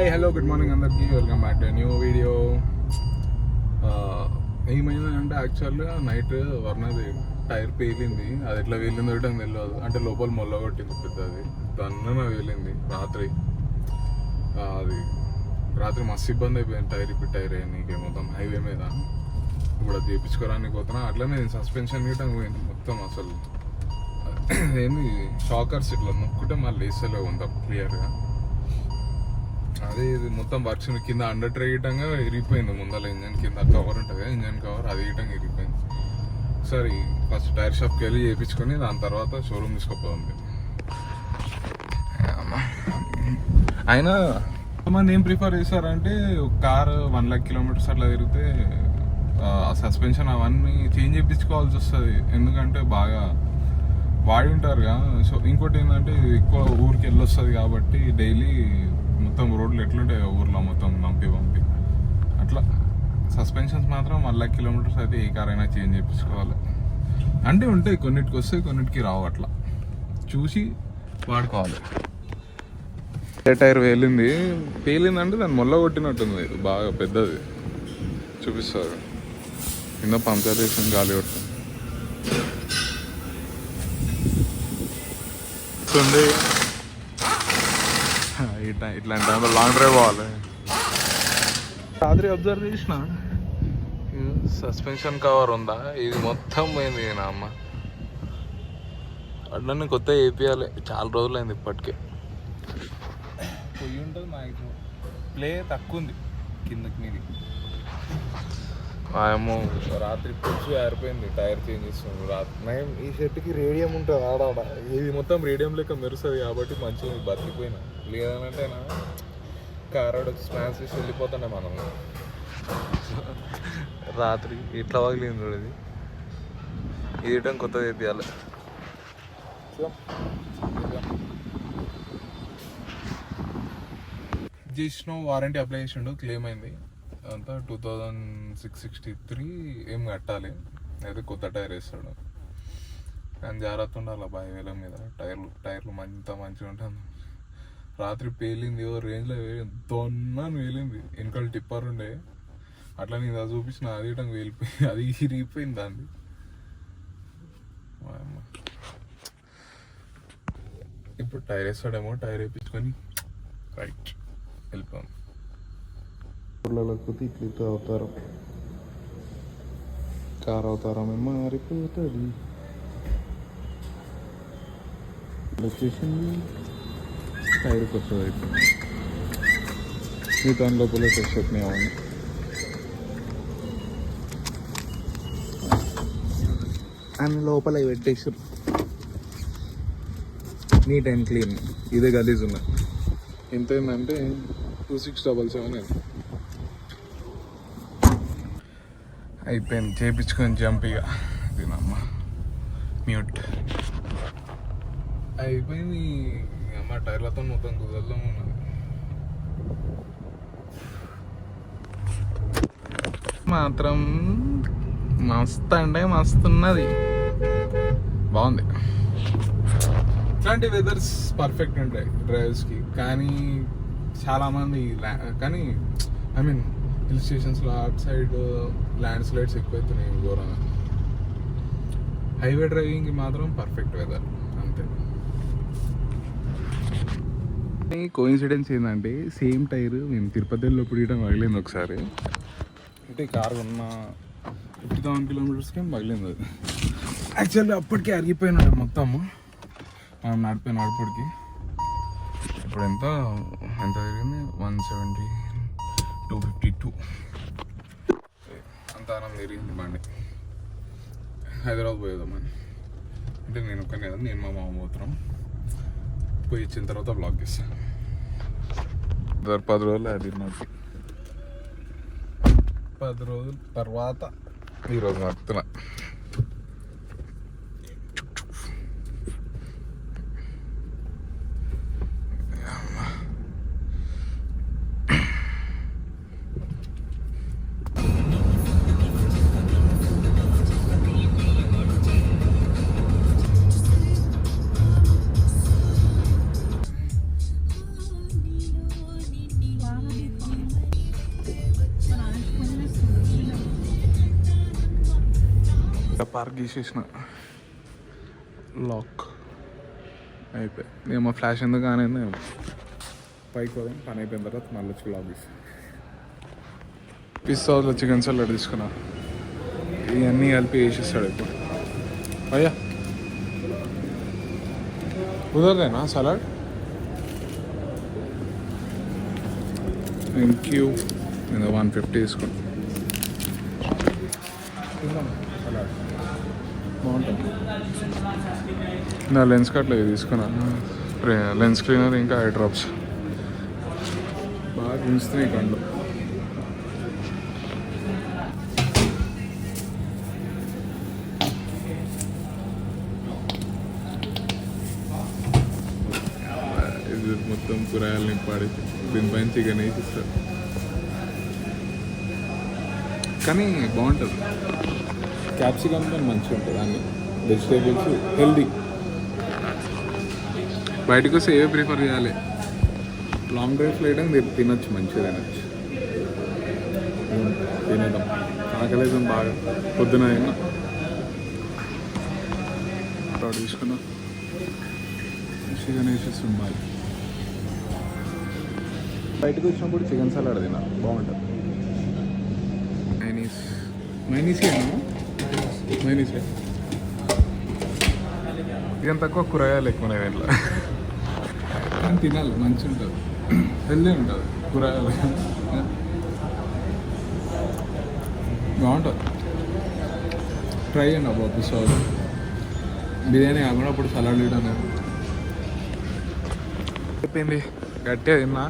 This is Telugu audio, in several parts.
హాయ్ హలో గుడ్ మార్నింగ్ అందరికీ, welcome back to new video. ఏమైందంటే యాక్చువల్గా నైట్ వర్ణది టైర్ పేలింది. అది ఎట్లా వేలిందో ఒకటి తెలియదు, అంటే లోపల మొల్ల కొట్టింది పెద్దది, దన్న వేలింది రాత్రి. అది రాత్రి మస్తు ఇబ్బంది అయిపోయింది, టైర్ అయ్యి మొత్తం హైవే మీద. ఇప్పుడు అది చేయించుకోవడానికి పోతున్నా. అట్లనే సస్పెన్షన్ గిట్ట పోయింది మొత్తం. అసలు ఏంది షాకర్స్ ఇట్లా నొక్కుంటే మళ్ళీ వేస్తలేవు అంత క్లియర్గా. అదే ఇది మొత్తం వర్క్స్ కింద అండర్ ట్రే గిట్టంగా ఇరిగిపోయింది. ముందర ఇంజన్ కింద కవర్ ఉంటుంది కదా, ఇంజన్ కవర్, అది గిట్టంగా ఇరిగిపోయింది. ఒకసారి ఫస్ట్ టైర్ షాప్కి వెళ్ళి చేయించుకొని దాని తర్వాత షోరూమ్ తీసుకుపోతుంది. అయినా కొంతమంది ఏం ప్రిఫర్ చేస్తారంటే కారు 1 lakh kilometers అట్లా తిరిగితే సస్పెన్షన్ అవన్నీ చేంజ్ చేయించుకోవాల్సి వస్తుంది, ఎందుకంటే బాగా వాడి ఉంటారుగా. సో ఇంకోటి ఏంటంటే ఎక్కువ ఊరికి వెళ్ళొస్తుంది కాబట్టి డైలీ మొత్తం రోడ్లు ఎట్లుంటాయి ఊర్లో మొత్తం పంపి అట్లా. సస్పెన్షన్స్ మాత్రం 1 lakh kilometers అయితే ఏ కార్ అయినా చేంజ్ చేయించుకోవాలి. అంటే ఉంటాయి, కొన్నిటికి వస్తాయి కొన్నిటికి రావు, అట్లా చూసి వాడుకోవాలి. ఏ టైర్ పేలిందంటే దాన్ని మొల్ల కొట్టినట్టుంది, బాగా పెద్దది చూపిస్తారు. కింద పంక్చర్ చేసిన గాలి కొట్టింది. ఇట్లాంటి టైంలో లాంగ్ డ్రైవ్ పోవాలి. రాత్రి అబ్జర్వ్ చేసిన సస్పెన్షన్ కవర్ ఉందా, ఇది మొత్తం పోయింది నా అమ్మ. అట్లనే కొత్త వేపియాలి, చాలా రోజులైంది ఇప్పటికే. పొయ్యి ఉంటుంది మ్యాక్సిమం, ప్లే తక్కువ ఉంది కిందకి మీది. ఏమో రాత్రి పులుసు ఆరిపోయింది, టైర్ చేంజ్ చేస్తున్నాడు రాత్రి. ఈ షర్ట్కి రేడియం ఉంటుంది ఆడాడ, ఇది మొత్తం రేడియం లెక్క మెరుస్తుంది కాబట్టి మంచిగా బతికిపోయినా. లేదనంటే కార్ వచ్చి స్మాష్ చేసి వెళ్ళిపోతుండే మనం. రాత్రి ఇట్లా పగిలింది చూడది, ఇది ఇటం కొత్తది వేపియాలి. చేసిన వారంటీ అప్లై చేసిండు, క్లెయిమ్ అయింది అంతా. 2663 ఏం కట్టాలి, అయితే కొత్త టైర్ వేస్తాడు. కానీ జాగ్రత్త ఉండాలి 50,000 మీద. టైర్లు మంచిగా ఉంటుంది. రాత్రి పేలింది ఓ రేంజ్లో, దొన్నని వేలింది. వెనకాల టిప్పర్ ఉండే, అట్లా నేను అది చూపించిన, అది ఇటంగా వెళ్ళిపోయి అది ఇరిగిపోయింది దాన్ని. ఇప్పుడు టైర్ వేస్తాడేమో, టైర్ వేయించుకొని రైట్ వెళ్ళిపోయాం. ఊళ్ళలోకి ఇట్లా అవుతారు, కార్ అవతారమే మారిపోతుంది. వచ్చేసింది టైర్ కొత్తది అయిపోయింది. ఈ దాని లోపల టెస్ట్ వచ్చినాయి అవన్నీ. అని లోపల పెట్టేసారు నీట్ అండ్ క్లీన్. ఇదే గలీజ్ ఉన్నది. ఎంత ఏంటంటే 2677 అయిపోయింది. చేయించుకొని జంపిగా దీనమ్మ మ్యూట్ అయిపోయింది. అమ్మ టైర్లతో మొత్తం కుదరలో ఉన్నది. మాత్రం మస్తు అంటే మస్తు ఉన్నది, బాగుంది. ఇట్లాంటి వెదర్స్ పర్ఫెక్ట్ ఉంటాయి డ్రైవర్స్కి. కానీ చాలామంది కానీ హిల్ స్టేషన్స్లో అటు సైడ్ ల్యాండ్ స్లైడ్స్ ఎక్కువైతున్నాయి ఘోరంగా. హైవే డ్రైవింగ్కి మాత్రం పర్ఫెక్ట్ వెదర్ అంతే. కోఇన్సిడెన్స్ ఏంటంటే సేమ్ టైర్ మేము తిరుపతి వెళ్ళినప్పుడు ఇవ్వడం పగిలింది ఒకసారి. అంటే కారు ఉన్న 50,000 kilometers పగిలింది అది. యాక్చువల్లీ అప్పటికే అరిగిపోయినాడు మొత్తము, మనం నడిపడికి. ఇప్పుడు ఎంత తిరిగింది, 170, 252 అంతానం తిరిగింది బండి. హైదరాబాద్ పోయేదామని అంటే నేను ఒక్కనే కదా, నేను మా మామ పోతున్నాం. పోయి ఇచ్చిన తర్వాత బ్లాక్ చేస్తాను. 10 రోజులు అది నాకు, 10 రోజుల తర్వాత ఈరోజు నడుతున్నా. పార్క్ చేసేసిన లాక్ అయిపోయి నేను మా ఫ్లాష్ ఎందుకు అనేది పైకి పోదాం. పని అయిపోయిన తర్వాత మళ్ళీ వచ్చి లాక్ తీసి పిస్తాలో చికెన్ సలాడ్ తీసుకున్నా. ఇవన్నీ కలిపి వేసేస్తాడు ఇప్పుడు. అయ్యా కుదరదేనా సలాడ్? Thank you. నేను 150 తీసుకున్నాను. సలాడ్ బాగుంటుంది. నా లెన్స్ కట్లా తీసుకున్నా. లెన్స్ క్లీనర్ ఇంకా ఐ డ్రాప్స్ బాగా గుంచుతున్నాయి కళ్ళు. ఇది మొత్తం కూరగాయలు నింపాడి దీనిపైన చికెన్ వేసిస్తారు. కానీ బాగుంటుంది. క్యాప్సికమ్ కానీ మంచిగా ఉంటుంది. అన్ని వెజిటేబుల్స్ హెల్దీ. బయటకు వస్తే ఏవే ప్రిఫర్ చేయాలి. లాంగ్ డ్రైవ్స్ వేయడం తినొచ్చు, మంచిగా తినేద్దాం. ఆకలేసం బాగా పొద్దున అయినా తీసుకున్నా. చికెన్ వేసేస్తుంది బాగా. బయటకు వచ్చినప్పుడు చికెన్ సలాడ్ తిన్నా బాగుంటుంది. మైనీసే చికెన్ తక్కువ, కూరగాయలు ఎక్కువ ఇంట్లో. కానీ తినాలి, మంచిగా ఉంటుంది, హెల్దీ ఉంటుంది. కూరగాయలు బాగుంటుంది. ట్రై చేయండి అబ్బా. ఎపిసోడ్ బిర్యానీ కాకుండా అప్పుడు సలాడ్ తింటాను. అయిపోయింది, గట్టిగా తిన్నా.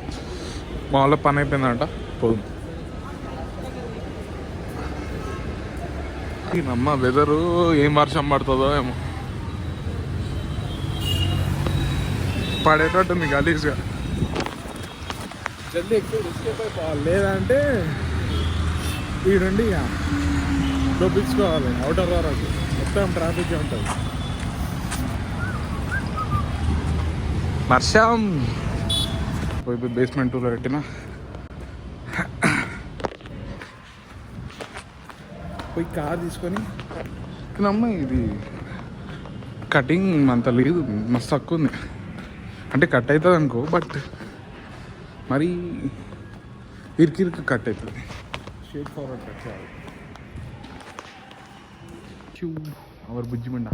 మా వాళ్ళ పని అయిపోయిందంట, పోదు. అమ్మ వెదరు ఏం వర్షం పడుతుందో ఏమో. పడేటట్టుంది గలీజ్గా. జల్దీ ఎక్కువ ఎస్కేప్ అయిపోవాలి, లేదంటే ఈడుండి ఇక చూపించుకోవాలి. అవుటర్ వరకు మొత్తం ట్రాఫిక్ ఉంటుంది. వర్షం పోయి బేస్మెంట్ టూలో పెట్టిన పోయి కార్ తీసుకొని అమ్మ. ఇది కటింగ్ అంత లేదు, మస్తు తక్కువ ఉంది. అంటే కట్ అవుతుంది అనుకో, బట్ మరీ ఇరికి కట్ అవుతుంది. షేప్ ఫార్వర్డ్ కట్ చేయాలి. అవర్ బుజ్జిమండ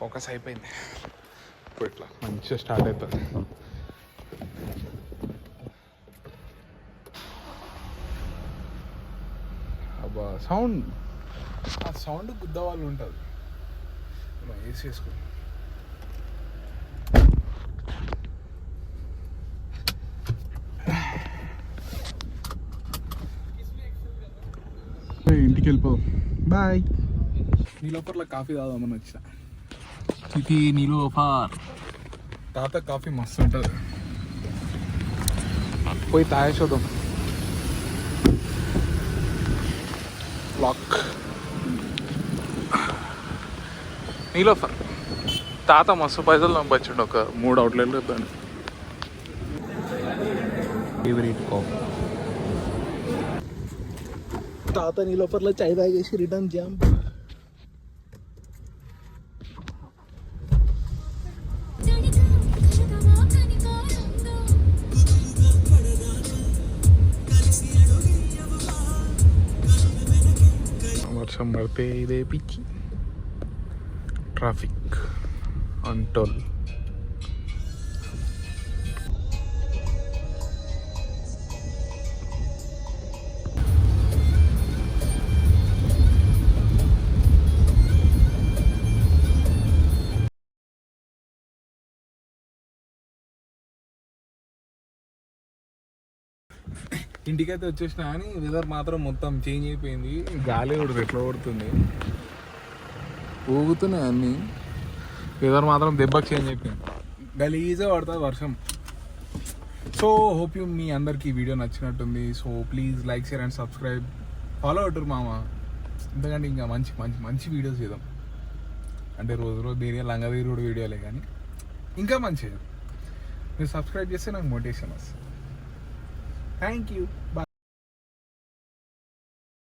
ఫోకస్ అయిపోయింది. ఇప్పుడు ఇట్లా మంచిగా స్టార్ట్ అవుతుంది. అబ్బా సౌండ్, ఆ సౌండ్ గుద్ద వాళ్ళు ఉంటుంది. ఏసీ వేసుకో. ఇంటికి వెళ్ళిపోదాం. బాయ్. నీలోపర్లో కాఫీ తాగుదామని వచ్చిన. ఇది నీలోఫర్ తాత కాఫీ మస్తు ఉంటుంది. పోయి తాగేసోద్దాం. లాక్ నీలోఫర్ తాత మస్తు పైసలు పంపించండి. ఒక 3 అవుట్లెట్లు దాన్ని. ఫేవరెట్ కాఫీ తాత నీలోఫర్లో చాయ్ తాగేసి రిటర్న్ జంప్. వర్షం పడితే ఇదే పిచ్చి ట్రాఫిక్ ఆన్ టోల్. ఇంటికైతే వచ్చేసిన కానీ వెదర్ మాత్రం మొత్తం చేంజ్ అయిపోయింది. గాలి కూడా ఎట్లా కొడుతుంది, ఊగుతున్నాయి అన్నీ. వెదర్ మాత్రం దెబ్బకి చేంజ్ అయిపోయింది. గలీజే పడుతుంది వర్షం. సో హోప్ యూ మీ అందరికీ వీడియో నచ్చినట్టుంది. So please like, share and subscribe. Follow అవుతారు మామ. ఎందుకంటే ఇంకా మంచి మంచి మంచి వీడియోస్ చేద్దాం. అంటే రోజు వేరే లంగదీరు కూడా వీడియోలే, కానీ ఇంకా మంచిగా మీరు సబ్స్క్రైబ్ చేస్తే నాకు మోటివేషన్ వస్తుంది. Thank you. బాయ్.